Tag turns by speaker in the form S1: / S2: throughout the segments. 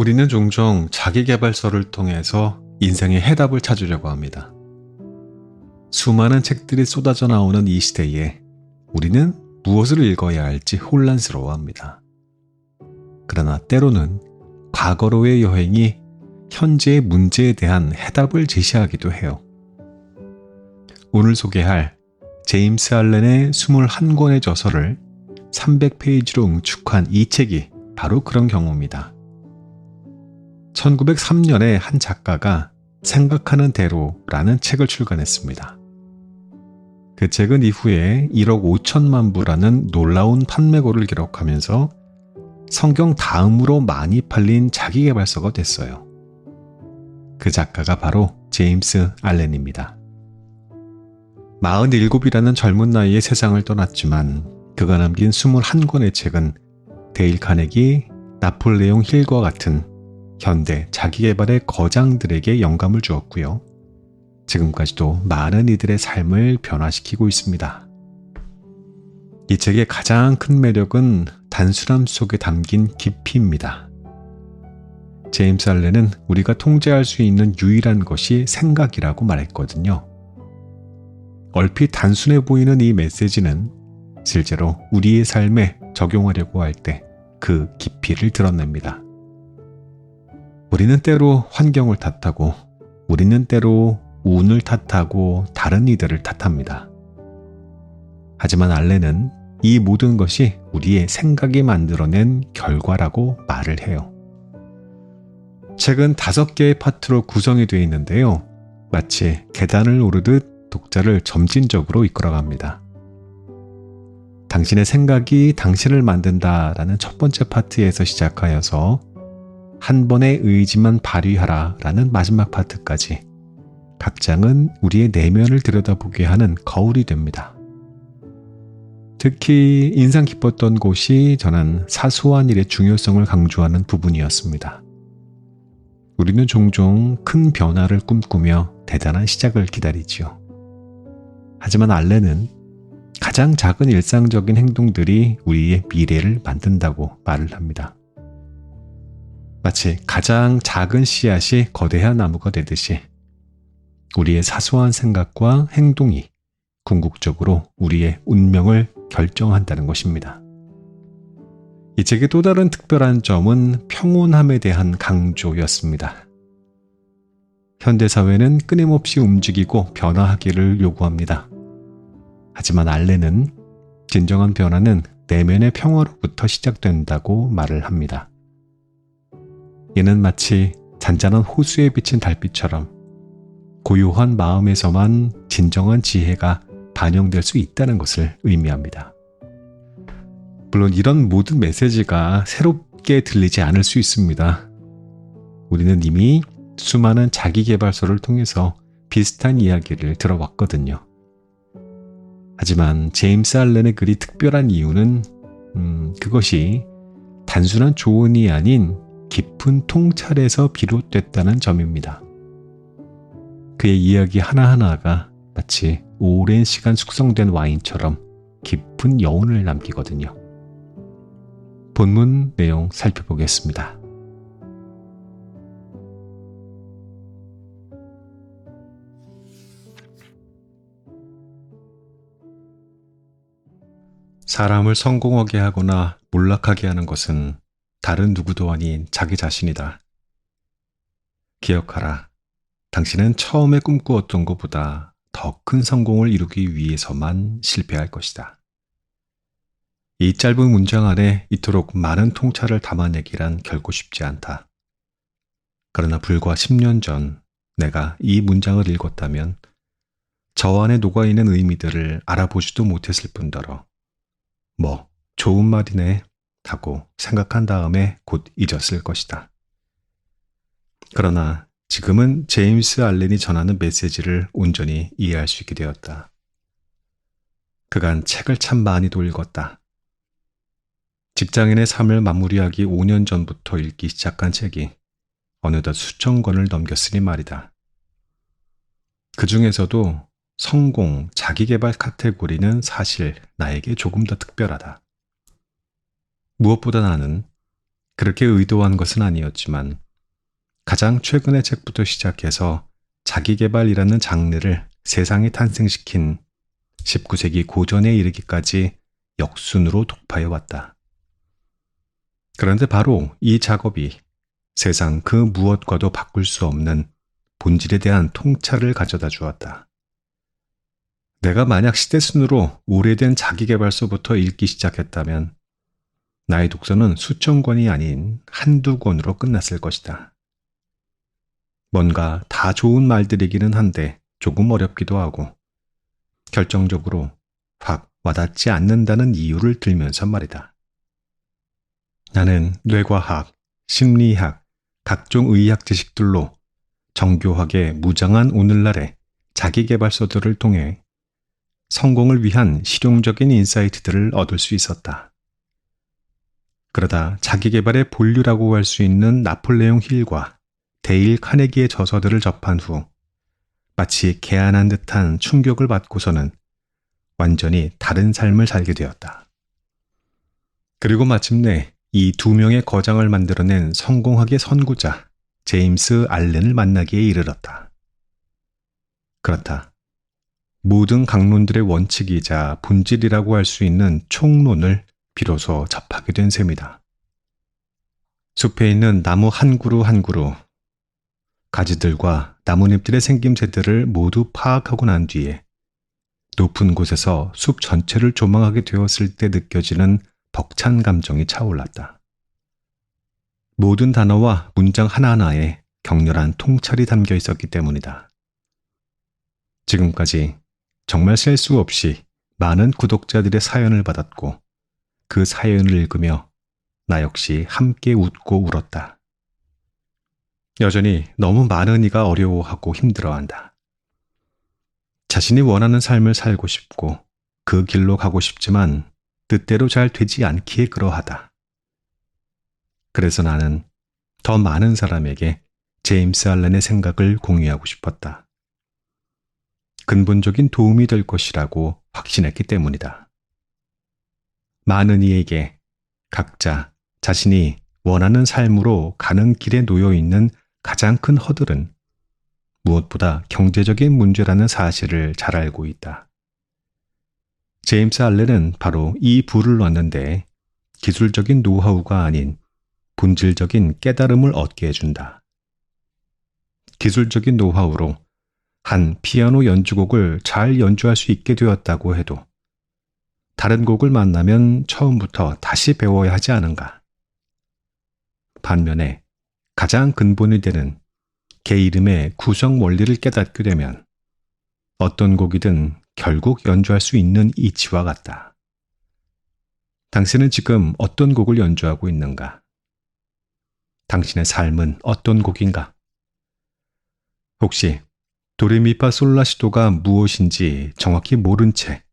S1: 우리는 종종 자기계발서를 통해서 인생의 해답을 찾으려고 합니다. 수많은 책들이 쏟아져 나오는 이 시대에 우리는 무엇을 읽어야 할지 혼란스러워합니다. 그러나 때로는 과거로의 여행이 현재의 문제에 대한 해답을 제시하기도 해요. 오늘 소개할 제임스 알렌의 21권의 저서를 300페이지로 응축한 이 책이 바로 그런 경우입니다. 1903년에 한 작가가 생각하는 대로라는 책을 출간했습니다. 그 책은 이후에 1억 5천만 부라는 놀라운 판매고를 기록하면서 성경 다음으로 많이 팔린 자기계발서가 됐어요. 그 작가가 바로 제임스 알렌입니다. 47이라는 젊은 나이에 세상을 떠났지만 그가 남긴 21권의 책은 데일 카네기, 나폴레옹 힐과 같은 현대 자기계발의 거장들에게 영감을 주었고요. 지금까지도 많은 이들의 삶을 변화시키고 있습니다. 이 책의 가장 큰 매력은 단순함 속에 담긴 깊이입니다. 제임스 알렌은 우리가 통제할 수 있는 유일한 것이 생각이라고 말했거든요. 얼핏 단순해 보이는 이 메시지는 실제로 우리의 삶에 적용하려고 할 때 그 깊이를 드러냅니다. 우리는 때로 환경을 탓하고 우리는 때로 운을 탓하고 다른 이들을 탓합니다. 하지만 알렌은 이 모든 것이 우리의 생각이 만들어낸 결과라고 말을 해요. 책은 5개의 파트로 구성이 되어 있는데요. 마치 계단을 오르듯 독자를 점진적으로 이끌어갑니다. 당신의 생각이 당신을 만든다라는 첫 번째 파트에서 시작하여서 한 번의 의지만 발휘하라 라는 마지막 파트까지 각 장은 우리의 내면을 들여다보게 하는 거울이 됩니다. 특히 인상 깊었던 곳이 저는 사소한 일의 중요성을 강조하는 부분이었습니다. 우리는 종종 큰 변화를 꿈꾸며 대단한 시작을 기다리지요. 하지만 알렌은 가장 작은 일상적인 행동들이 우리의 미래를 만든다고 말을 합니다. 마치 가장 작은 씨앗이 거대한 나무가 되듯이 우리의 사소한 생각과 행동이 궁극적으로 우리의 운명을 결정한다는 것입니다. 이 책의 또 다른 특별한 점은 평온함에 대한 강조였습니다. 현대사회는 끊임없이 움직이고 변화하기를 요구합니다. 하지만 알렌은 진정한 변화는 내면의 평화로부터 시작된다고 말을 합니다. 이는 마치 잔잔한 호수에 비친 달빛처럼 고요한 마음에서만 진정한 지혜가 반영될 수 있다는 것을 의미합니다. 물론 이런 모든 메시지가 새롭게 들리지 않을 수 있습니다. 우리는 이미 수많은 자기계발서를 통해서 비슷한 이야기를 들어왔거든요. 하지만 제임스 알렌의 글이 특별한 이유는 그것이 단순한 조언이 아닌 깊은 통찰에서 비롯됐다는 점입니다. 그의 이야기 하나하나가 마치 오랜 시간 숙성된 와인처럼 깊은 여운을 남기거든요. 본문 내용 살펴보겠습니다. 사람을 성공하게 하거나 몰락하게 하는 것은 다른 누구도 아닌 자기 자신이다. 기억하라. 당신은 처음에 꿈꾸었던 것보다 더 큰 성공을 이루기 위해서만 실패할 것이다. 이 짧은 문장 안에 이토록 많은 통찰을 담아내기란 결코 쉽지 않다. 그러나 불과 10년 전 내가 이 문장을 읽었다면 저 안에 녹아있는 의미들을 알아보지도 못했을 뿐더러 좋은 말이네 하고 생각한 다음에 곧 잊었을 것이다. 그러나 지금은 제임스 알렌이 전하는 메시지를 온전히 이해할 수 있게 되었다. 그간 책을 참 많이도 읽었다. 직장인의 삶을 마무리하기 5년 전부터 읽기 시작한 책이 어느덧 수천 권을 넘겼으니 말이다. 그 중에서도 성공, 자기계발 카테고리는 사실 나에게 조금 더 특별하다. 무엇보다 나는 그렇게 의도한 것은 아니었지만 가장 최근의 책부터 시작해서 자기계발이라는 장르를 세상에 탄생시킨 19세기 고전에 이르기까지 역순으로 독파해 왔다. 그런데 바로 이 작업이 세상 그 무엇과도 바꿀 수 없는 본질에 대한 통찰을 가져다 주었다. 내가 만약 시대순으로 오래된 자기계발서부터 읽기 시작했다면 나의 독서는 수천 권이 아닌 한두 권으로 끝났을 것이다. 뭔가 다 좋은 말들이기는 한데 조금 어렵기도 하고 결정적으로 확 와닿지 않는다는 이유를 들면서 말이다. 나는 뇌과학, 심리학, 각종 의학 지식들로 정교하게 무장한 오늘날의 자기계발서들을 통해 성공을 위한 실용적인 인사이트들을 얻을 수 있었다. 그러다 자기계발의 본류라고 할 수 있는 나폴레옹 힐과 데일 카네기의 저서들을 접한 후 마치 개안한 듯한 충격을 받고서는 완전히 다른 삶을 살게 되었다. 그리고 마침내 이 두 명의 거장을 만들어낸 성공학의 선구자 제임스 알렌을 만나기에 이르렀다. 그렇다. 모든 강론들의 원칙이자 본질이라고 할 수 있는 총론을 비로소 접하게 된 셈이다. 숲에 있는 나무 한 그루 한 그루, 가지들과 나뭇잎들의 생김새들을 모두 파악하고 난 뒤에 높은 곳에서 숲 전체를 조망하게 되었을 때 느껴지는 벅찬 감정이 차올랐다. 모든 단어와 문장 하나하나에 격렬한 통찰이 담겨 있었기 때문이다. 지금까지 정말 셀 수 없이 많은 구독자들의 사연을 받았고 그 사연을 읽으며 나 역시 함께 웃고 울었다. 여전히 너무 많은 이가 어려워하고 힘들어한다. 자신이 원하는 삶을 살고 싶고 그 길로 가고 싶지만 뜻대로 잘 되지 않기에 그러하다. 그래서 나는 더 많은 사람에게 제임스 알렌의 생각을 공유하고 싶었다. 근본적인 도움이 될 것이라고 확신했기 때문이다. 많은 이에게 각자 자신이 원하는 삶으로 가는 길에 놓여 있는 가장 큰 허들은 무엇보다 경제적인 문제라는 사실을 잘 알고 있다. 제임스 알렌은 바로 이 불을 넣는데 기술적인 노하우가 아닌 본질적인 깨달음을 얻게 해준다. 기술적인 노하우로 한 피아노 연주곡을 잘 연주할 수 있게 되었다고 해도 다른 곡을 만나면 처음부터 다시 배워야 하지 않은가? 반면에 가장 근본이 되는 개 이름의 구성 원리를 깨닫게 되면 어떤 곡이든 결국 연주할 수 있는 이치와 같다. 당신은 지금 어떤 곡을 연주하고 있는가? 당신의 삶은 어떤 곡인가? 혹시 도레미파솔라시도가 무엇인지 정확히 모른 채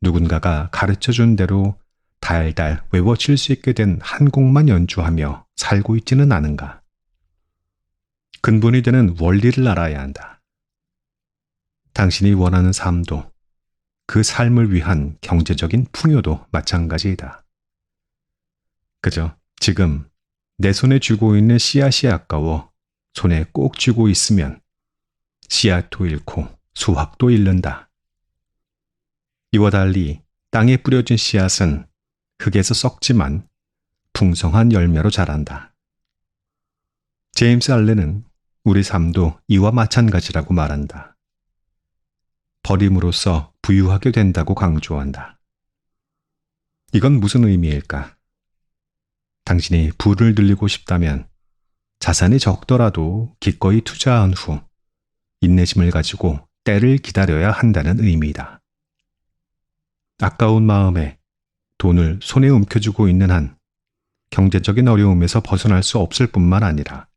S1: 누군가가 가르쳐준 대로 달달 외워칠 수 있게 된 한 곡만 연주하며 살고 있지는 않은가? 근본이 되는 원리를 알아야 한다. 당신이 원하는 삶도 그 삶을 위한 경제적인 풍요도 마찬가지이다. 그저 지금 내 손에 쥐고 있는 씨앗이 아까워 손에 꼭 쥐고 있으면 씨앗도 잃고 수확도 잃는다. 이와 달리 땅에 뿌려진 씨앗은 흙에서 썩지만 풍성한 열매로 자란다. 제임스 알렌은 우리 삶도 이와 마찬가지라고 말한다. 버림으로써 부유하게 된다고 강조한다. 이건 무슨 의미일까? 당신이 부를 늘리고 싶다면 자산이 적더라도 기꺼이 투자한 후 인내심을 가지고 때를 기다려야 한다는 의미이다. 아까운 마음에 돈을 손에 움켜쥐고 있는 한 경제적인 어려움에서 벗어날 수 없을 뿐만 아니라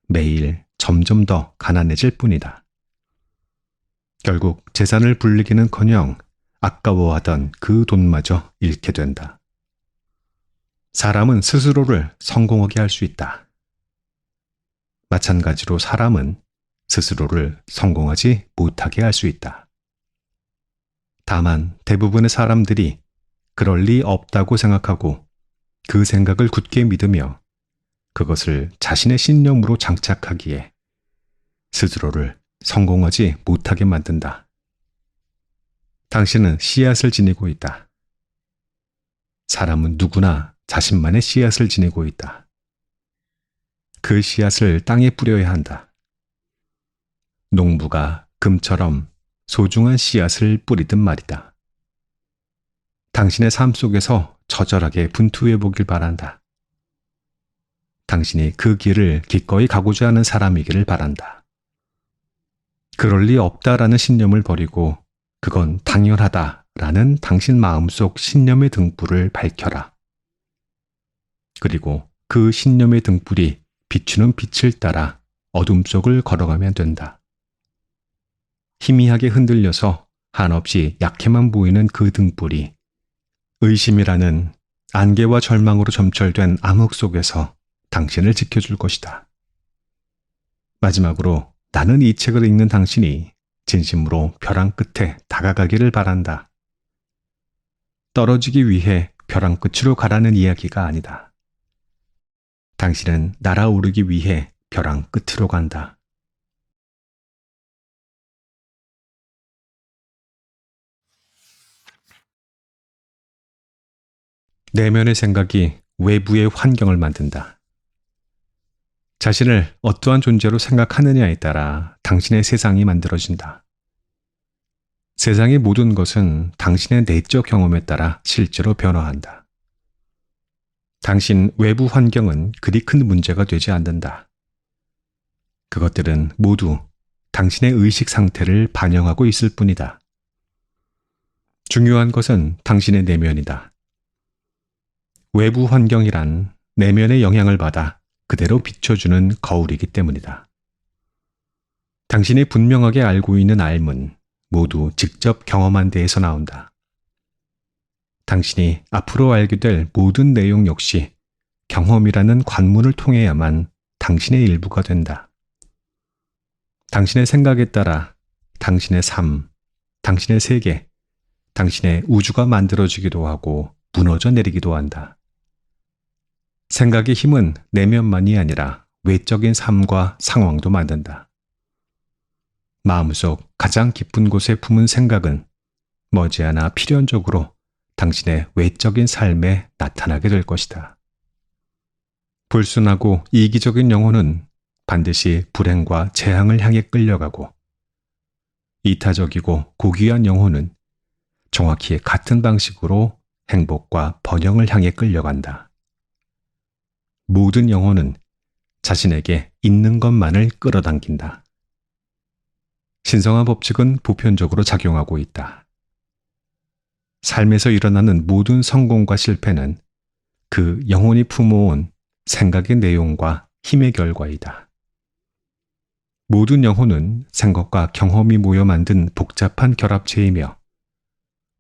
S1: 매일 점점 더 가난해질 뿐이다. 결국 재산을 불리기는커녕 아까워하던 그 돈마저 잃게 된다. 사람은 스스로를 성공하게 할 수 있다. 마찬가지로 사람은 스스로를 성공하지 못하게 할 수 있다. 다만 대부분의 사람들이 그럴 리 없다고 생각하고 그 생각을 굳게 믿으며 그것을 자신의 신념으로 장착하기에 스스로를 성공하지 못하게 만든다. 당신은 씨앗을 지니고 있다. 사람은 누구나 자신만의 씨앗을 지니고 있다. 그 씨앗을 땅에 뿌려야 한다. 농부가 금처럼 소중한 씨앗을 뿌리듯 말이다. 당신의 삶 속에서 처절하게 분투해 보길 바란다. 당신이 그 길을 기꺼이 가고자 하는 사람이기를 바란다. 그럴 리 없다라는 신념을 버리고 그건 당연하다라는 당신 마음속 신념의 등불을 밝혀라. 그리고 그 신념의 등불이 비추는 빛을 따라 어둠 속을 걸어가면 된다. 희미하게 흔들려서 한없이 약해만 보이는 그 등불이 의심이라는 안개와 절망으로 점철된 암흑 속에서 당신을 지켜줄 것이다. 마지막으로 나는 이 책을 읽는 당신이 진심으로 벼랑 끝에 다가가기를 바란다. 떨어지기 위해 벼랑 끝으로 가라는 이야기가 아니다. 당신은 날아오르기 위해 벼랑 끝으로 간다. 내면의 생각이 외부의 환경을 만든다. 자신을 어떠한 존재로 생각하느냐에 따라 당신의 세상이 만들어진다. 세상의 모든 것은 당신의 내적 경험에 따라 실제로 변화한다. 당신 외부 환경은 그리 큰 문제가 되지 않는다. 그것들은 모두 당신의 의식 상태를 반영하고 있을 뿐이다. 중요한 것은 당신의 내면이다. 외부 환경이란 내면의 영향을 받아 그대로 비춰주는 거울이기 때문이다. 당신이 분명하게 알고 있는 삶은 모두 직접 경험한 데에서 나온다. 당신이 앞으로 알게 될 모든 내용 역시 경험이라는 관문을 통해야만 당신의 일부가 된다. 당신의 생각에 따라 당신의 삶, 당신의 세계, 당신의 우주가 만들어지기도 하고 무너져 내리기도 한다. 생각의 힘은 내면만이 아니라 외적인 삶과 상황도 만든다. 마음속 가장 깊은 곳에 품은 생각은 머지않아 필연적으로 당신의 외적인 삶에 나타나게 될 것이다. 불순하고 이기적인 영혼은 반드시 불행과 재앙을 향해 끌려가고 이타적이고 고귀한 영혼은 정확히 같은 방식으로 행복과 번영을 향해 끌려간다. 모든 영혼은 자신에게 있는 것만을 끌어당긴다. 신성한 법칙은 보편적으로 작용하고 있다. 삶에서 일어나는 모든 성공과 실패는 그 영혼이 품어온 생각의 내용과 힘의 결과이다. 모든 영혼은 생각과 경험이 모여 만든 복잡한 결합체이며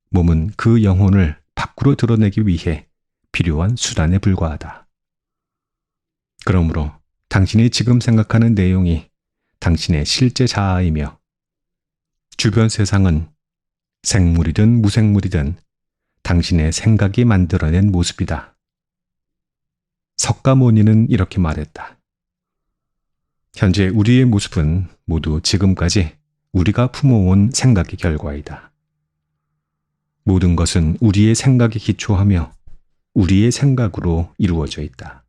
S1: 몸은 그 영혼을 밖으로 드러내기 위해 필요한 수단에 불과하다. 그러므로 당신이 지금 생각하는 내용이 당신의 실제 자아이며 주변 세상은 생물이든 무생물이든 당신의 생각이 만들어낸 모습이다. 석가모니는 이렇게 말했다. 현재 우리의 모습은 모두 지금까지 우리가 품어온 생각의 결과이다. 모든 것은 우리의 생각에 기초하며 우리의 생각으로 이루어져 있다.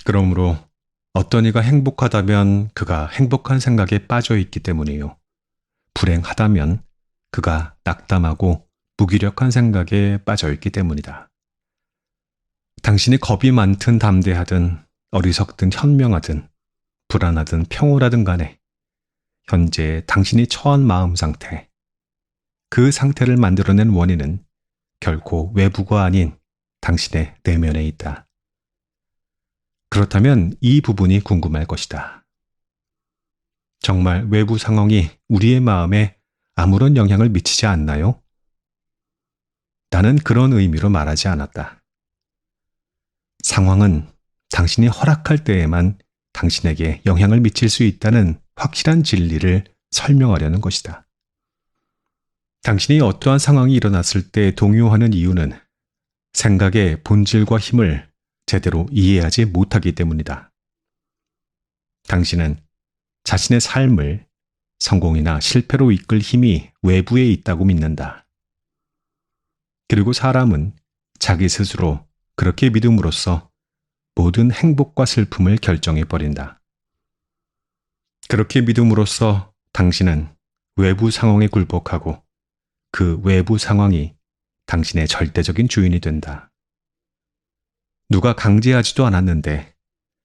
S1: 그러므로 어떤 이가 행복하다면 그가 행복한 생각에 빠져 있기 때문이요. 불행하다면 그가 낙담하고 무기력한 생각에 빠져 있기 때문이다. 당신이 겁이 많든 담대하든 어리석든 현명하든 불안하든 평온하든 간에 현재 당신이 처한 마음 상태, 그 상태를 만들어낸 원인은 결코 외부가 아닌 당신의 내면에 있다. 그렇다면 이 부분이 궁금할 것이다. 정말 외부 상황이 우리의 마음에 아무런 영향을 미치지 않나요? 나는 그런 의미로 말하지 않았다. 상황은 당신이 허락할 때에만 당신에게 영향을 미칠 수 있다는 확실한 진리를 설명하려는 것이다. 당신이 어떠한 상황이 일어났을 때 동요하는 이유는 생각의 본질과 힘을 제대로 이해하지 못하기 때문이다. 당신은 자신의 삶을 성공이나 실패로 이끌 힘이 외부에 있다고 믿는다. 그리고 사람은 자기 스스로 그렇게 믿음으로써 모든 행복과 슬픔을 결정해버린다. 그렇게 믿음으로써 당신은 외부 상황에 굴복하고 그 외부 상황이 당신의 절대적인 주인이 된다. 누가 강제하지도 않았는데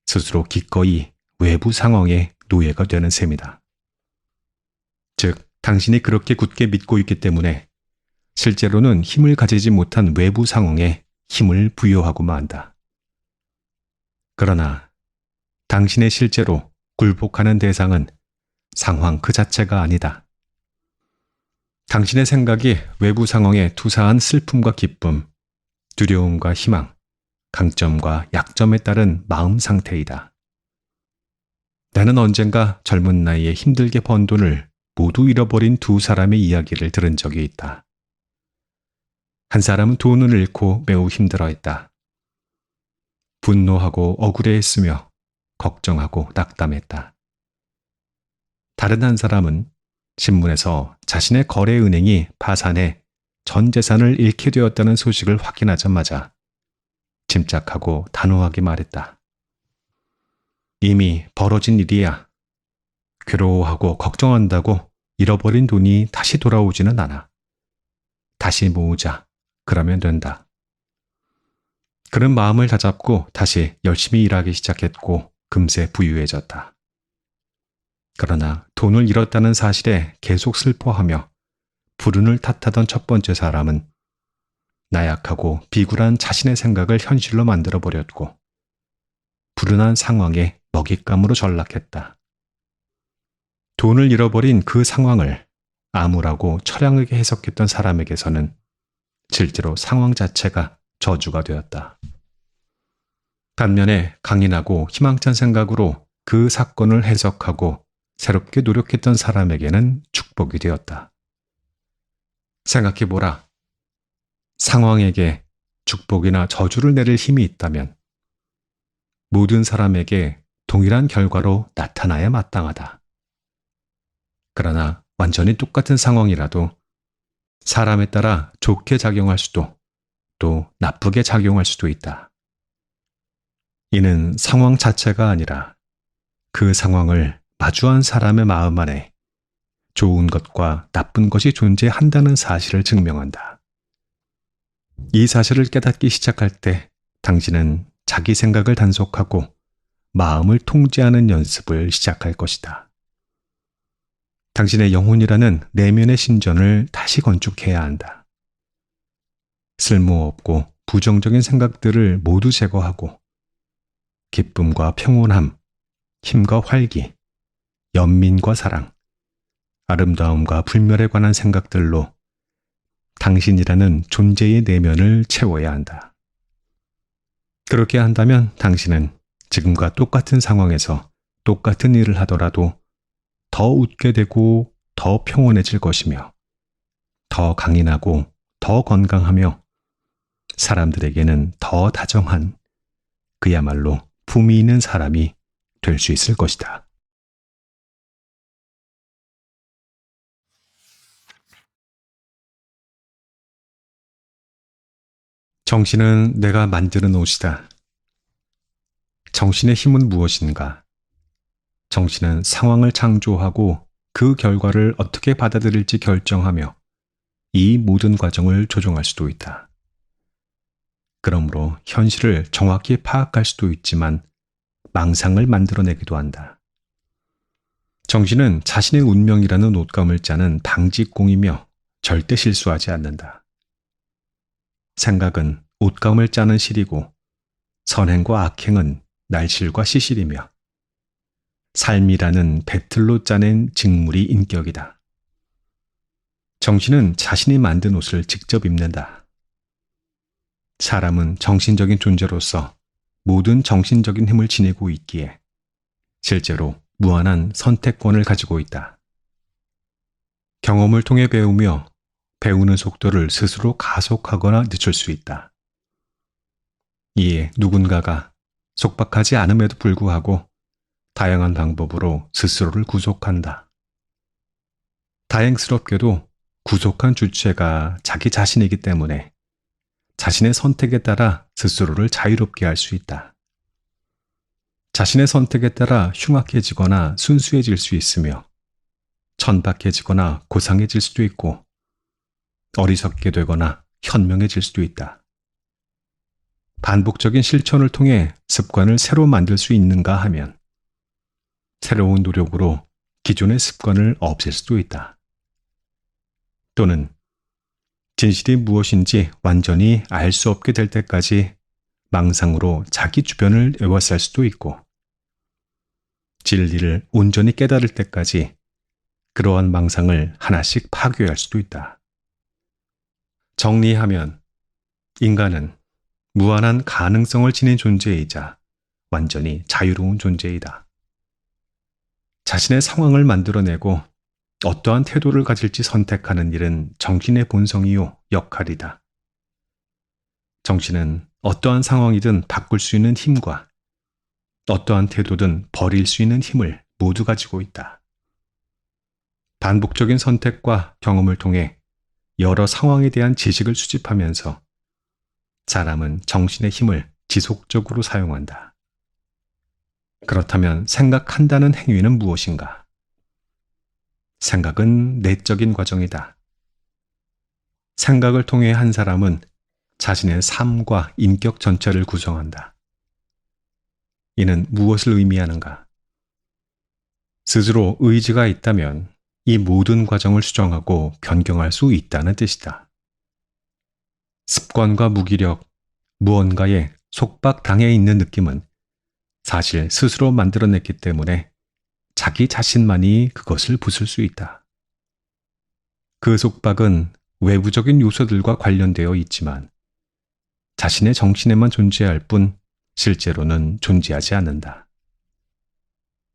S1: 스스로 기꺼이 외부 상황의 노예가 되는 셈이다. 즉, 당신이 그렇게 굳게 믿고 있기 때문에 실제로는 힘을 가지지 못한 외부 상황에 힘을 부여하고 만다. 그러나 당신의 실제로 굴복하는 대상은 상황 그 자체가 아니다. 당신의 생각이 외부 상황에 투사한 슬픔과 기쁨, 두려움과 희망, 강점과 약점에 따른 마음 상태이다. 나는 언젠가 젊은 나이에 힘들게 번 돈을 모두 잃어버린 두 사람의 이야기를 들은 적이 있다. 한 사람은 돈을 잃고 매우 힘들어했다. 분노하고 억울해했으며 걱정하고 낙담했다. 다른 한 사람은 신문에서 자신의 거래 은행이 파산해 전 재산을 잃게 되었다는 소식을 확인하자마자 침착하고 단호하게 말했다. 이미 벌어진 일이야. 괴로워하고 걱정한다고 잃어버린 돈이 다시 돌아오지는 않아. 다시 모으자. 그러면 된다. 그런 마음을 다잡고 다시 열심히 일하기 시작했고 금세 부유해졌다. 그러나 돈을 잃었다는 사실에 계속 슬퍼하며 불운을 탓하던 첫 번째 사람은 나약하고 비굴한 자신의 생각을 현실로 만들어버렸고 불운한 상황에 먹잇감으로 전락했다. 돈을 잃어버린 그 상황을 암울하고 처량하게 해석했던 사람에게서는 실제로 상황 자체가 저주가 되었다. 반면에 강인하고 희망찬 생각으로 그 사건을 해석하고 새롭게 노력했던 사람에게는 축복이 되었다. 생각해보라. 상황에게 축복이나 저주를 내릴 힘이 있다면 모든 사람에게 동일한 결과로 나타나야 마땅하다. 그러나 완전히 똑같은 상황이라도 사람에 따라 좋게 작용할 수도 또 나쁘게 작용할 수도 있다. 이는 상황 자체가 아니라 그 상황을 마주한 사람의 마음 안에 좋은 것과 나쁜 것이 존재한다는 사실을 증명한다. 이 사실을 깨닫기 시작할 때 당신은 자기 생각을 단속하고 마음을 통제하는 연습을 시작할 것이다. 당신의 영혼이라는 내면의 신전을 다시 건축해야 한다. 쓸모없고 부정적인 생각들을 모두 제거하고 기쁨과 평온함, 힘과 활기, 연민과 사랑, 아름다움과 불멸에 관한 생각들로 당신이라는 존재의 내면을 채워야 한다. 그렇게 한다면 당신은 지금과 똑같은 상황에서 똑같은 일을 하더라도 더 웃게 되고 더 평온해질 것이며 더 강인하고 더 건강하며 사람들에게는 더 다정한 그야말로 품위 있는 사람이 될 수 있을 것이다. 정신은 내가 만드는 옷이다. 정신의 힘은 무엇인가? 정신은 상황을 창조하고 그 결과를 어떻게 받아들일지 결정하며 이 모든 과정을 조종할 수도 있다. 그러므로 현실을 정확히 파악할 수도 있지만 망상을 만들어내기도 한다. 정신은 자신의 운명이라는 옷감을 짜는 방직공이며 절대 실수하지 않는다. 생각은 옷감을 짜는 실이고 선행과 악행은 날실과 시실이며 삶이라는 배틀로 짜낸 직물이 인격이다. 정신은 자신이 만든 옷을 직접 입는다. 사람은 정신적인 존재로서 모든 정신적인 힘을 지니고 있기에 실제로 무한한 선택권을 가지고 있다. 경험을 통해 배우며 배우는 속도를 스스로 가속하거나 늦출 수 있다. 이에 누군가가 속박하지 않음에도 불구하고 다양한 방법으로 스스로를 구속한다. 다행스럽게도 구속한 주체가 자기 자신이기 때문에 자신의 선택에 따라 스스로를 자유롭게 할 수 있다. 자신의 선택에 따라 흉악해지거나 순수해질 수 있으며 천박해지거나 고상해질 수도 있고 어리석게 되거나 현명해질 수도 있다. 반복적인 실천을 통해 습관을 새로 만들 수 있는가 하면 새로운 노력으로 기존의 습관을 없앨 수도 있다. 또는 진실이 무엇인지 완전히 알 수 없게 될 때까지 망상으로 자기 주변을 에워쌀 수도 있고 진리를 온전히 깨달을 때까지 그러한 망상을 하나씩 파괴할 수도 있다. 정리하면 인간은 무한한 가능성을 지닌 존재이자 완전히 자유로운 존재이다. 자신의 상황을 만들어내고 어떠한 태도를 가질지 선택하는 일은 정신의 본성이요 역할이다. 정신은 어떠한 상황이든 바꿀 수 있는 힘과 어떠한 태도든 버릴 수 있는 힘을 모두 가지고 있다. 반복적인 선택과 경험을 통해 여러 상황에 대한 지식을 수집하면서 사람은 정신의 힘을 지속적으로 사용한다. 그렇다면 생각한다는 행위는 무엇인가? 생각은 내적인 과정이다. 생각을 통해 한 사람은 자신의 삶과 인격 전체를 구성한다. 이는 무엇을 의미하는가? 스스로 의지가 있다면 이 모든 과정을 수정하고 변경할 수 있다는 뜻이다. 습관과 무기력, 무언가에 속박당해 있는 느낌은 사실 스스로 만들어냈기 때문에 자기 자신만이 그것을 부술 수 있다. 그 속박은 외부적인 요소들과 관련되어 있지만 자신의 정신에만 존재할 뿐 실제로는 존재하지 않는다.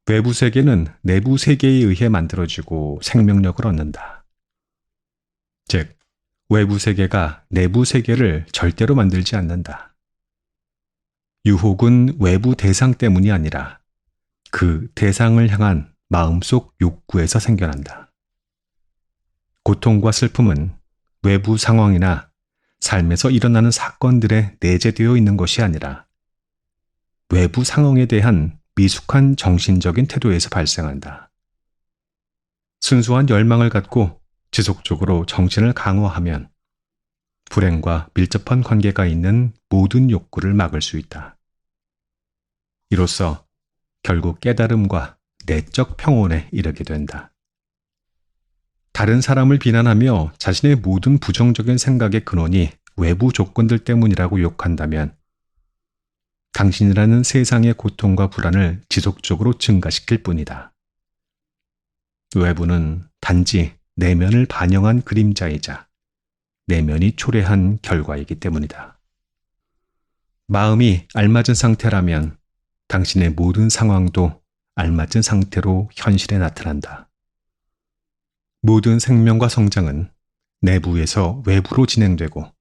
S1: 외부 세계는 내부 세계에 의해 만들어지고 생명력을 얻는다. 즉, 외부 세계가 내부 세계를 절대로 만들지 않는다. 유혹은 외부 대상 때문이 아니라 그 대상을 향한 마음속 욕구에서 생겨난다. 고통과 슬픔은 외부 상황이나 삶에서 일어나는 사건들에 내재되어 있는 것이 아니라 외부 상황에 대한 미숙한 정신적인 태도에서 발생한다. 순수한 열망을 갖고 지속적으로 정신을 강화하면 불행과 밀접한 관계가 있는 모든 욕구를 막을 수 있다. 이로써 결국 깨달음과 내적 평온에 이르게 된다. 다른 사람을 비난하며 자신의 모든 부정적인 생각의 근원이 외부 조건들 때문이라고 욕한다면 당신이라는 세상의 고통과 불안을 지속적으로 증가시킬 뿐이다. 외부는 단지 내면을 반영한 그림자이자 내면이 초래한 결과이기 때문이다. 마음이 알맞은 상태라면 당신의 모든 상황도 알맞은 상태로 현실에 나타난다. 모든 생명과 성장은 내부에서 외부로 진행되고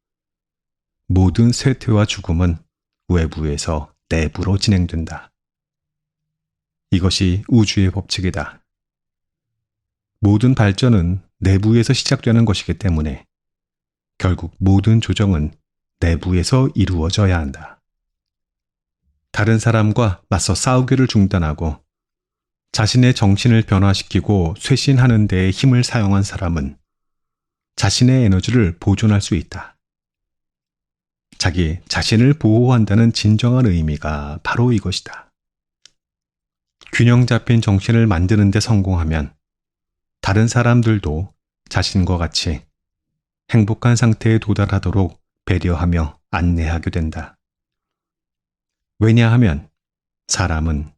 S1: 모든 쇠퇴와 죽음은 외부에서 내부로 진행된다. 이것이 우주의 법칙이다. 모든 발전은 내부에서 시작되는 것이기 때문에 결국 모든 조정은 내부에서 이루어져야 한다. 다른 사람과 맞서 싸우기를 중단하고 자신의 정신을 변화시키고 쇄신하는 데에 힘을 사용한 사람은 자신의 에너지를 보존할 수 있다. 자기 자신을 보호한다는 진정한 의미가 바로 이것이다. 균형 잡힌 정신을 만드는 데 성공하면 다른 사람들도 자신과 같이 행복한 상태에 도달하도록 배려하며 안내하게 된다. 왜냐하면 사람은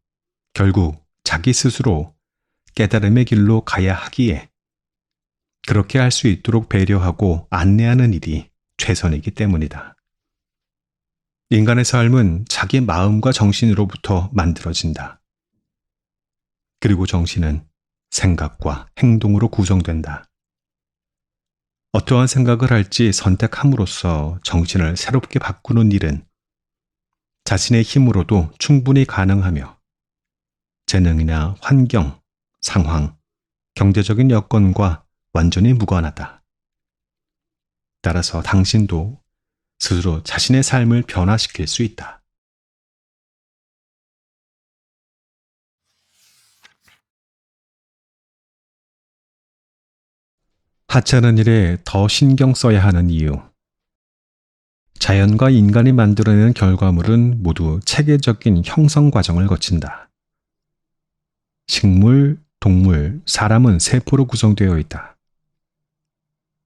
S1: 결국 자기 스스로 깨달음의 길로 가야 하기에 그렇게 할 수 있도록 배려하고 안내하는 일이 최선이기 때문이다. 인간의 삶은 자기 마음과 정신으로부터 만들어진다. 그리고 정신은 생각과 행동으로 구성된다. 어떠한 생각을 할지 선택함으로써 정신을 새롭게 바꾸는 일은 자신의 힘으로도 충분히 가능하며 재능이나 환경, 상황, 경제적인 여건과 완전히 무관하다. 따라서 당신도 스스로 자신의 삶을 변화시킬 수 있다. 하찮은 일에 더 신경 써야 하는 이유. 자연과 인간이 만들어내는 결과물은 모두 체계적인 형성 과정을 거친다. 식물, 동물, 사람은 세포로 구성되어 있다.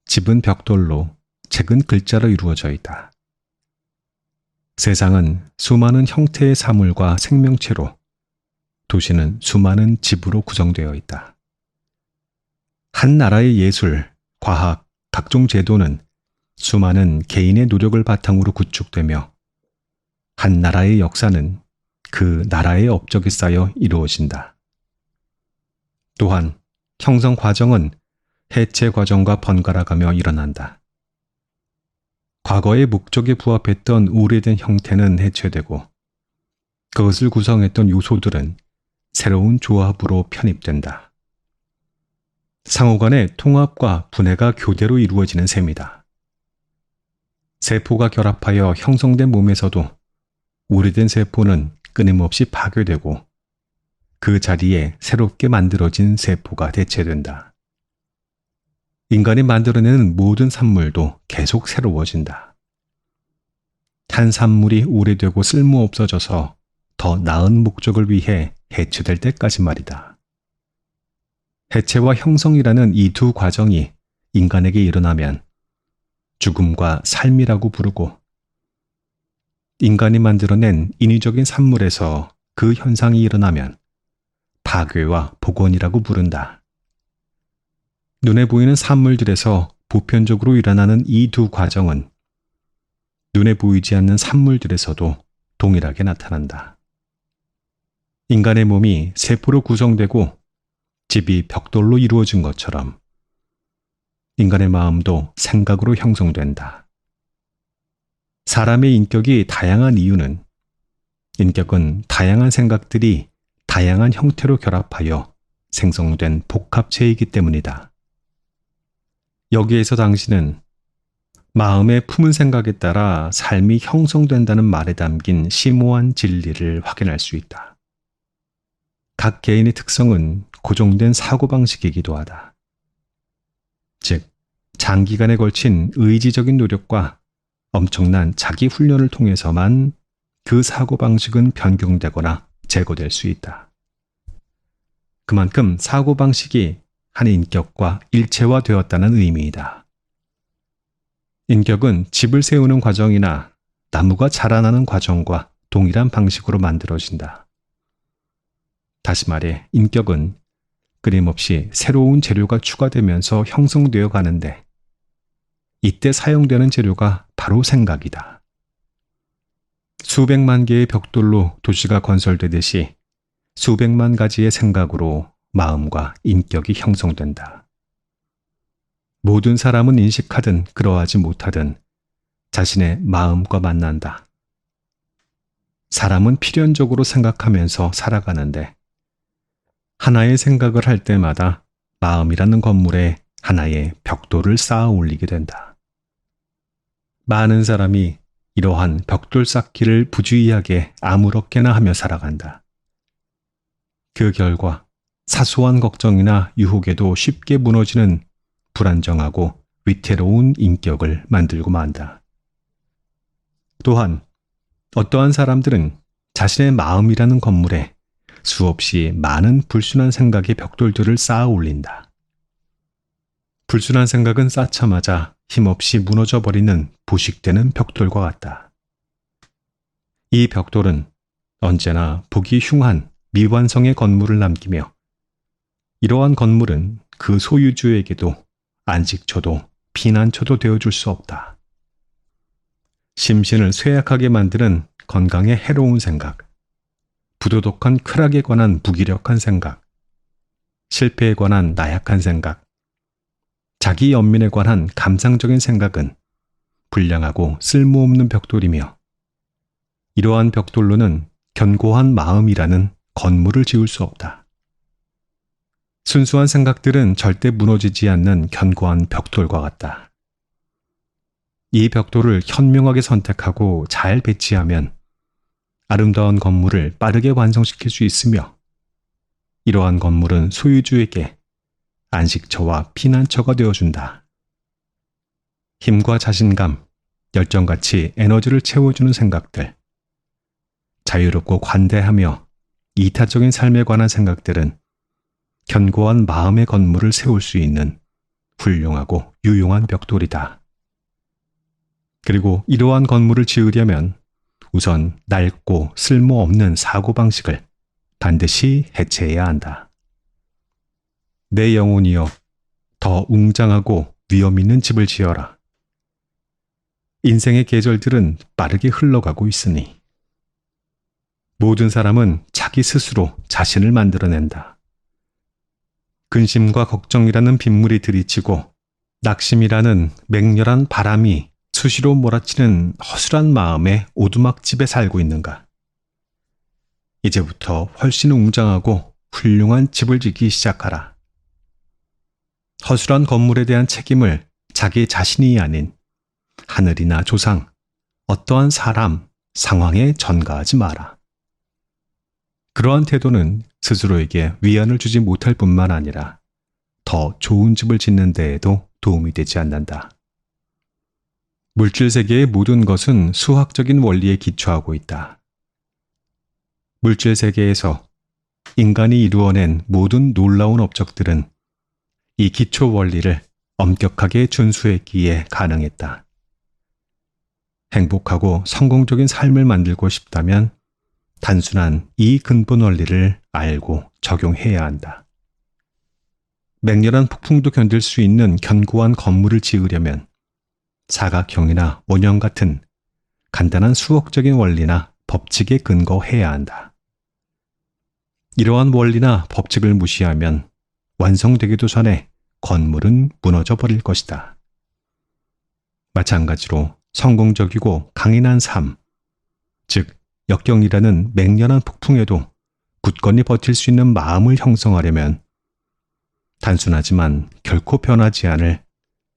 S1: 집은 벽돌로, 책은 글자로 이루어져 있다. 세상은 수많은 형태의 사물과 생명체로, 도시는 수많은 집으로 구성되어 있다. 한 나라의 예술, 과학, 각종 제도는 수많은 개인의 노력을 바탕으로 구축되며 한 나라의 역사는 그 나라의 업적이 쌓여 이루어진다. 또한 형성 과정은 해체 과정과 번갈아가며 일어난다. 과거의 목적에 부합했던 오래된 형태는 해체되고 그것을 구성했던 요소들은 새로운 조합으로 편입된다. 상호 간의 통합과 분해가 교대로 이루어지는 셈이다. 세포가 결합하여 형성된 몸에서도 오래된 세포는 끊임없이 파괴되고 그 자리에 새롭게 만들어진 세포가 대체된다. 인간이 만들어내는 모든 산물도 계속 새로워진다. 한 산물이 오래되고 쓸모없어져서 더 나은 목적을 위해 해체될 때까지 말이다. 해체와 형성이라는 이 두 과정이 인간에게 일어나면 죽음과 삶이라고 부르고 인간이 만들어낸 인위적인 산물에서 그 현상이 일어나면 파괴와 복원이라고 부른다. 눈에 보이는 산물들에서 보편적으로 일어나는 이 두 과정은 눈에 보이지 않는 산물들에서도 동일하게 나타난다. 인간의 몸이 세포로 구성되고 집이 벽돌로 이루어진 것처럼 인간의 마음도 생각으로 형성된다. 사람의 인격이 다양한 이유는 인격은 다양한 생각들이 다양한 형태로 결합하여 생성된 복합체이기 때문이다. 여기에서 당신은 마음에 품은 생각에 따라 삶이 형성된다는 말에 담긴 심오한 진리를 확인할 수 있다. 각 개인의 특성은 고정된 사고방식이기도 하다. 즉, 장기간에 걸친 의지적인 노력과 엄청난 자기 훈련을 통해서만 그 사고방식은 변경되거나 제거될 수 있다. 그만큼 사고방식이 한 인격과 일체화되었다는 의미이다. 인격은 집을 세우는 과정이나 나무가 자라나는 과정과 동일한 방식으로 만들어진다. 다시 말해, 인격은 끊임없이 새로운 재료가 추가되면서 형성되어 가는데 이때 사용되는 재료가 바로 생각이다. 수백만 개의 벽돌로 도시가 건설되듯이 수백만 가지의 생각으로 마음과 인격이 형성된다. 모든 사람은 인식하든 그러하지 못하든 자신의 마음과 만난다. 사람은 필연적으로 생각하면서 살아가는데 하나의 생각을 할 때마다 마음이라는 건물에 하나의 벽돌을 쌓아 올리게 된다. 많은 사람이 이러한 벽돌 쌓기를 부주의하게 아무렇게나 하며 살아간다. 그 결과 사소한 걱정이나 유혹에도 쉽게 무너지는 불안정하고 위태로운 인격을 만들고 만다. 또한 어떠한 사람들은 자신의 마음이라는 건물에 수없이 많은 불순한 생각의 벽돌들을 쌓아 올린다. 불순한 생각은 쌓자마자 힘없이 무너져 버리는 부식되는 벽돌과 같다. 이 벽돌은 언제나 보기 흉한 미완성의 건물을 남기며 이러한 건물은 그 소유주에게도 안식처도 피난처도 되어줄 수 없다. 심신을 쇠약하게 만드는 건강에 해로운 생각, 부도덕한 쾌락에 관한 무기력한 생각, 실패에 관한 나약한 생각, 자기 연민에 관한 감상적인 생각은 불량하고 쓸모없는 벽돌이며 이러한 벽돌로는 견고한 마음이라는 건물을 지을 수 없다. 순수한 생각들은 절대 무너지지 않는 견고한 벽돌과 같다. 이 벽돌을 현명하게 선택하고 잘 배치하면 아름다운 건물을 빠르게 완성시킬 수 있으며, 이러한 건물은 소유주에게 안식처와 피난처가 되어준다. 힘과 자신감, 열정같이 에너지를 채워주는 생각들, 자유롭고 관대하며 이타적인 삶에 관한 생각들은 견고한 마음의 건물을 세울 수 있는 훌륭하고 유용한 벽돌이다. 그리고 이러한 건물을 지으려면 우선 낡고 쓸모없는 사고방식을 반드시 해체해야 한다. 내 영혼이여, 더 웅장하고 위험 있는 집을 지어라. 인생의 계절들은 빠르게 흘러가고 있으니 모든 사람은 자기 스스로 자신을 만들어낸다. 근심과 걱정이라는 빗물이 들이치고 낙심이라는 맹렬한 바람이 수시로 몰아치는 허술한 마음의 오두막집에 살고 있는가? 이제부터 훨씬 웅장하고 훌륭한 집을 짓기 시작하라. 허술한 건물에 대한 책임을 자기 자신이 아닌 하늘이나 조상, 어떠한 사람, 상황에 전가하지 마라. 그러한 태도는 스스로에게 위안을 주지 못할 뿐만 아니라 더 좋은 집을 짓는 데에도 도움이 되지 않는다. 물질 세계의 모든 것은 수학적인 원리에 기초하고 있다. 물질 세계에서 인간이 이루어낸 모든 놀라운 업적들은 이 기초 원리를 엄격하게 준수했기에 가능했다. 행복하고 성공적인 삶을 만들고 싶다면 단순한 이 근본 원리를 알고 적용해야 한다. 맹렬한 폭풍도 견딜 수 있는 견고한 건물을 지으려면 사각형이나 원형 같은 간단한 수학적인 원리나 법칙에 근거해야 한다. 이러한 원리나 법칙을 무시하면 완성되기도 전에 건물은 무너져 버릴 것이다. 마찬가지로 성공적이고 강인한 삶, 즉 역경이라는 맹렬한 폭풍에도 굳건히 버틸 수 있는 마음을 형성하려면 단순하지만 결코 변하지 않을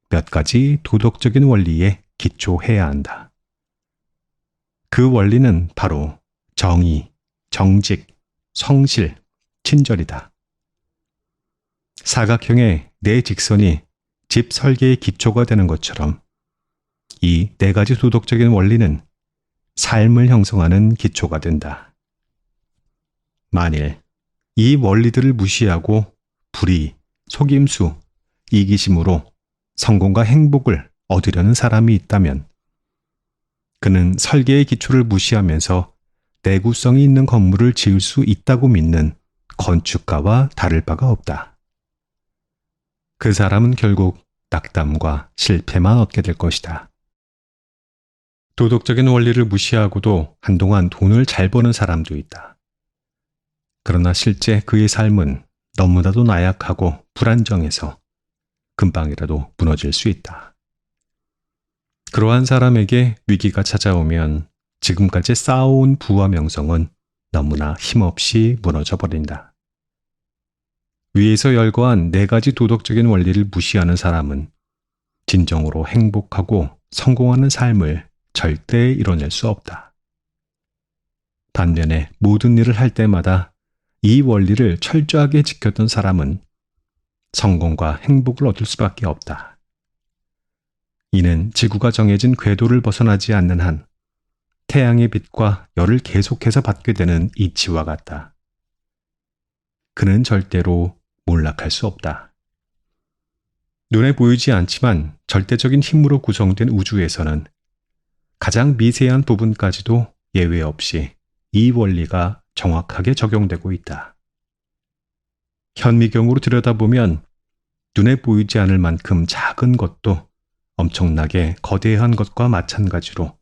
S1: 몇 가지 도덕적인 원리에 기초해야 한다. 그 원리는 바로 정의, 정직, 성실, 친절이다. 사각형의 네 직선이 집 설계의 기초가 되는 것처럼 이 네 가지 도덕적인 원리는 삶을 형성하는 기초가 된다. 만일 이 원리들을 무시하고 불의, 속임수, 이기심으로 성공과 행복을 얻으려는 사람이 있다면 그는 설계의 기초를 무시하면서 내구성이 있는 건물을 지을 수 있다고 믿는 건축가와 다를 바가 없다. 그 사람은 결국 낙담과 실패만 얻게 될 것이다. 도덕적인 원리를 무시하고도 한동안 돈을 잘 버는 사람도 있다. 그러나 실제 그의 삶은 너무나도 나약하고 불안정해서 금방이라도 무너질 수 있다. 그러한 사람에게 위기가 찾아오면 지금까지 쌓아온 부와 명성은 너무나 힘없이 무너져 버린다. 위에서 열거한 네 가지 도덕적인 원리를 무시하는 사람은 진정으로 행복하고 성공하는 삶을 절대 이뤄낼 수 없다. 반면에 모든 일을 할 때마다 이 원리를 철저하게 지켰던 사람은 성공과 행복을 얻을 수밖에 없다. 이는 지구가 정해진 궤도를 벗어나지 않는 한 태양의 빛과 열을 계속해서 받게 되는 이치와 같다. 그는 절대로 몰락할 수 없다. 눈에 보이지 않지만 절대적인 힘으로 구성된 우주에서는 가장 미세한 부분까지도 예외 없이 이 원리가 정확하게 적용되고 있다. 현미경으로 들여다보면 눈에 보이지 않을 만큼 작은 것도 엄청나게 거대한 것과 마찬가지로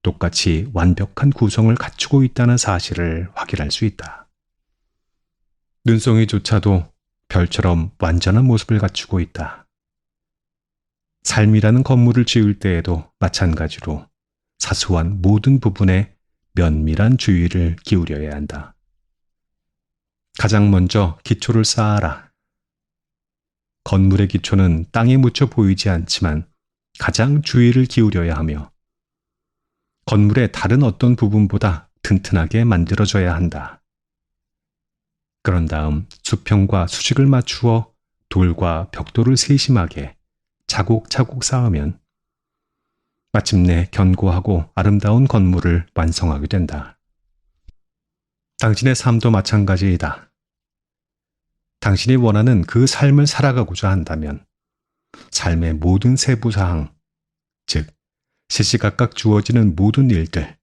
S1: 똑같이 완벽한 구성을 갖추고 있다는 사실을 확인할 수 있다. 눈송이조차도 별처럼 완전한 모습을 갖추고 있다. 삶이라는 건물을 지을 때에도 마찬가지로 사소한 모든 부분에 면밀한 주의를 기울여야 한다. 가장 먼저 기초를 쌓아라. 건물의 기초는 땅에 묻혀 보이지 않지만 가장 주의를 기울여야 하며 건물의 다른 어떤 부분보다 튼튼하게 만들어져야 한다. 그런 다음 수평과 수직을 맞추어 돌과 벽돌을 세심하게 차곡차곡 쌓으면 마침내 견고하고 아름다운 건물을 완성하게 된다. 당신의 삶도 마찬가지이다. 당신이 원하는 그 삶을 살아가고자 한다면 삶의 모든 세부사항, 즉 시시각각 주어지는 모든 일들,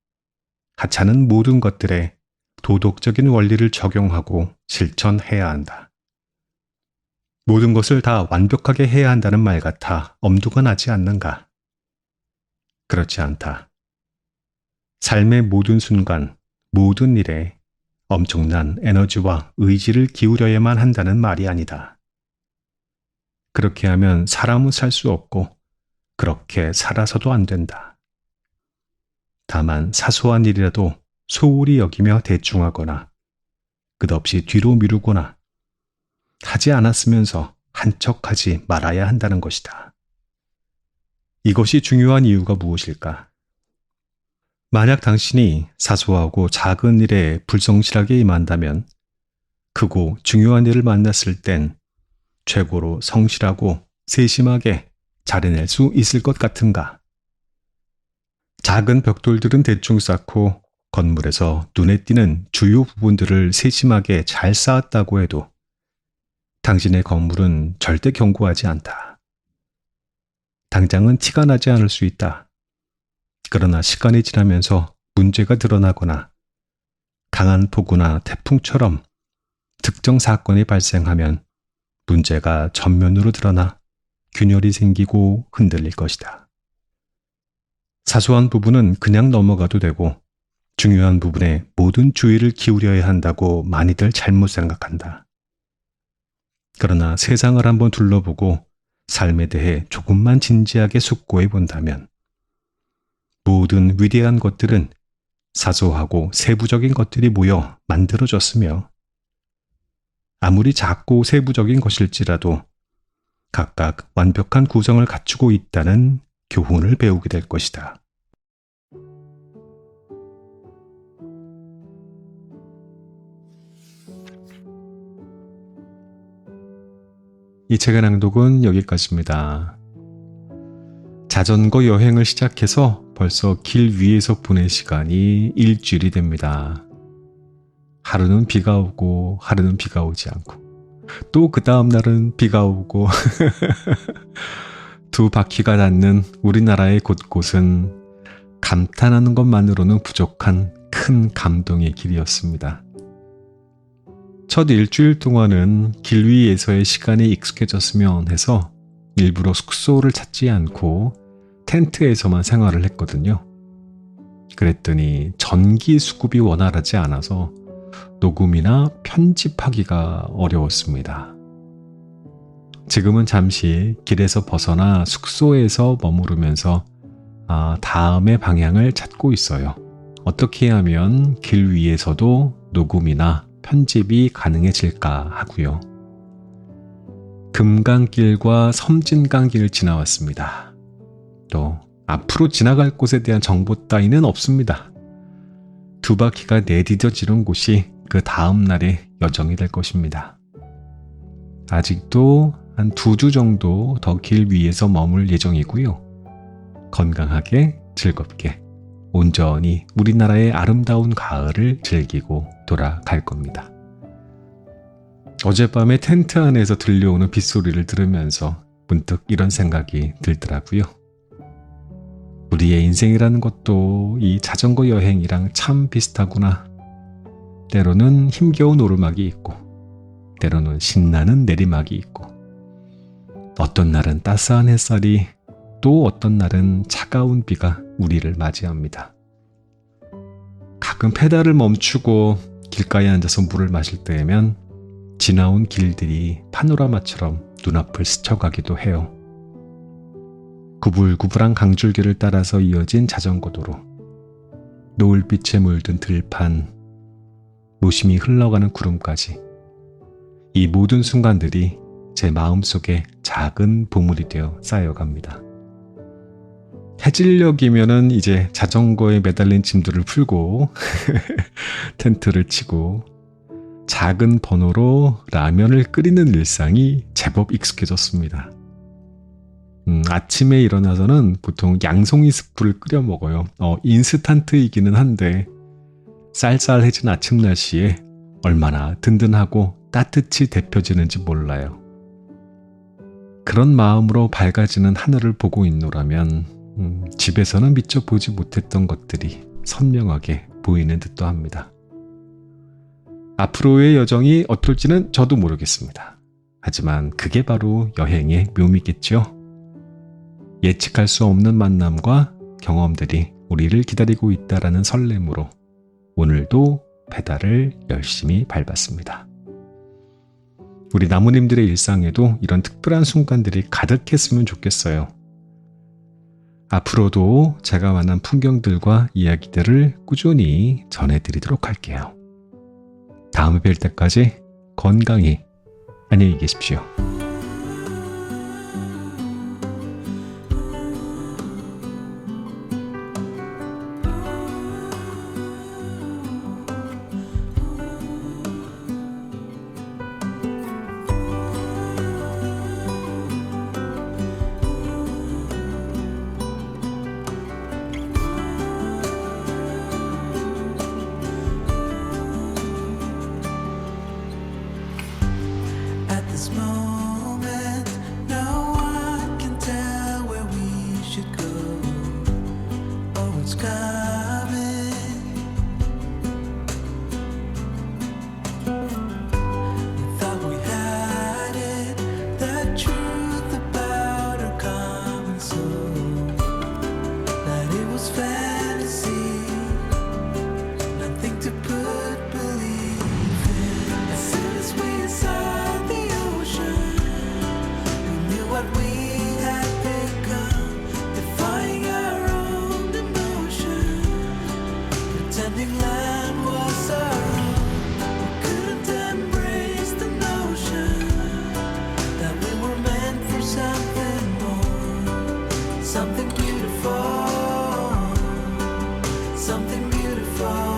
S1: 하찮은 모든 것들에 도덕적인 원리를 적용하고 실천해야 한다. 모든 것을 다 완벽하게 해야 한다는 말 같아 엄두가 나지 않는가? 그렇지 않다. 삶의 모든 순간, 모든 일에 엄청난 에너지와 의지를 기울여야만 한다는 말이 아니다. 그렇게 하면 사람은 살 수 없고 그렇게 살아서도 안 된다. 다만 사소한 일이라도 소홀히 여기며 대충하거나 끝없이 뒤로 미루거나 하지 않았으면서 한척하지 말아야 한다는 것이다. 이것이 중요한 이유가 무엇일까? 만약 당신이 사소하고 작은 일에 불성실하게 임한다면 크고 중요한 일을 만났을 땐 최고로 성실하고 세심하게 잘해낼 수 있을 것 같은가? 작은 벽돌들은 대충 쌓고 건물에서 눈에 띄는 주요 부분들을 세심하게 잘 쌓았다고 해도 당신의 건물은 절대 견고하지 않다. 당장은 티가 나지 않을 수 있다. 그러나 시간이 지나면서 문제가 드러나거나 강한 폭우나 태풍처럼 특정 사건이 발생하면 문제가 전면으로 드러나 균열이 생기고 흔들릴 것이다. 사소한 부분은 그냥 넘어가도 되고 중요한 부분에 모든 주의를 기울여야 한다고 많이들 잘못 생각한다. 그러나 세상을 한번 둘러보고 삶에 대해 조금만 진지하게 숙고해 본다면 모든 위대한 것들은 사소하고 세부적인 것들이 모여 만들어졌으며 아무리 작고 세부적인 것일지라도 각각 완벽한 구성을 갖추고 있다는 교훈을 배우게 될 것이다. 이 책의 낭독은 여기까지입니다. 자전거 여행을 시작해서 벌써 길 위에서 보낸 시간이 일주일이 됩니다. 하루는 비가 오고 하루는 비가 오지 않고 또 그 다음 날은 비가 오고 두 바퀴가 닿는 우리나라의 곳곳은 감탄하는 것만으로는 부족한 큰 감동의 길이었습니다. 첫 일주일 동안은 길 위에서의 시간이 익숙해졌으면 해서 일부러 숙소를 찾지 않고 텐트에서만 생활을 했거든요. 그랬더니 전기 수급이 원활하지 않아서 녹음이나 편집하기가 어려웠습니다. 지금은 잠시 길에서 벗어나 숙소에서 머무르면서 다음의 방향을 찾고 있어요. 어떻게 하면 길 위에서도 녹음이나 편집이 가능해질까 하고요. 금강길과 섬진강길을 지나왔습니다. 또 앞으로 지나갈 곳에 대한 정보 따위는 없습니다. 두 바퀴가 내디뎌지는 곳이 그 다음 날의 여정이 될 것입니다. 아직도 한 2주 정도 더 길 위에서 머물 예정이고요. 건강하게 즐겁게 온전히 우리나라의 아름다운 가을을 즐기고 돌아갈 겁니다. 어젯밤에 텐트 안에서 들려오는 빗소리를 들으면서 문득 이런 생각이 들더라고요. 우리의 인생이라는 것도 이 자전거 여행이랑 참 비슷하구나. 때로는 힘겨운 오르막이 있고 때로는 신나는 내리막이 있고 어떤 날은 따스한 햇살이 또 어떤 날은 차가운 비가 우리를 맞이합니다. 가끔 페달을 멈추고 길가에 앉아서 물을 마실 때면 지나온 길들이 파노라마처럼 눈앞을 스쳐가기도 해요. 구불구불한 강줄기를 따라서 이어진 자전거 도로. 노을빛에 물든 들판, 무심히 흘러가는 구름까지 이 모든 순간들이 제 마음속에 작은 보물이 되어 쌓여갑니다. 해질녘이면은 이제 자전거에 매달린 짐들을 풀고 텐트를 치고 작은 버너로 라면을 끓이는 일상이 제법 익숙해졌습니다. 아침에 일어나서는 보통 양송이 스프를 끓여 먹어요. 인스턴트이기는 한데 쌀쌀해진 아침 날씨에 얼마나 든든하고 따뜻이 데펴지는지 몰라요. 그런 마음으로 밝아지는 하늘을 보고 있노라면 집에서는 미처 보지 못했던 것들이 선명하게 보이는 듯도 합니다. 앞으로의 여정이 어떨지는 저도 모르겠습니다. 하지만 그게 바로 여행의 묘미겠죠. 예측할 수 없는 만남과 경험들이 우리를 기다리고 있다라는 설렘으로 오늘도 페달을 열심히 밟았습니다. 우리 나무님들의 일상에도 이런 특별한 순간들이 가득했으면 좋겠어요. 앞으로도 제가 만난 풍경들과 이야기들을 꾸준히 전해드리도록 할게요. 다음에 뵐 때까지 건강히 안녕히 계십시오.
S2: This moment, no one can tell where we should go. Oh, it's coming. We thought we had it, the truth about our common soul. That it was fantasy, nothing to put belief in. As soon as we saw what we had become, defying our own emotion, pretending land was our own. We couldn't embrace the notion that we were meant for something more, something beautiful, something beautiful.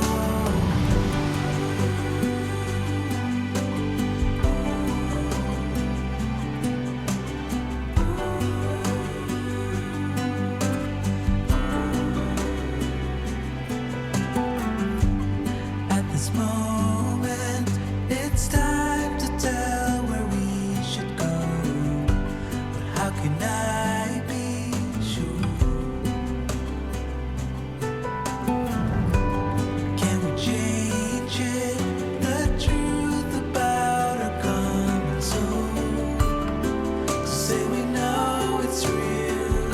S2: This moment, it's time to tell where we should go. But how can I be sure? Can we change it? The truth about our common soul. To say we know it's real,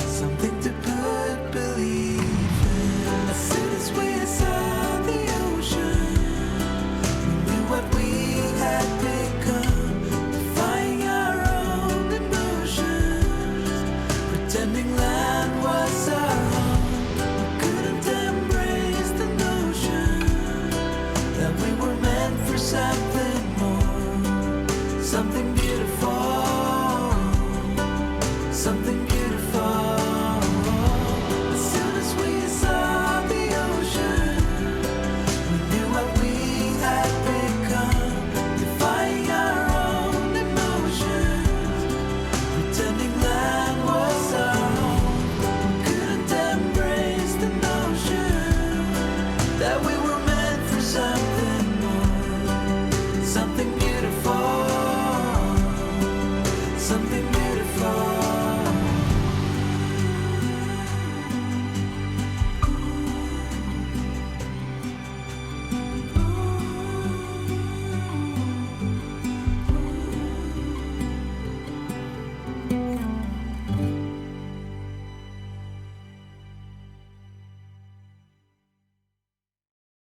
S2: something to put belief in. As soon as we saw what we had become, defying our own emotions, pretending land was our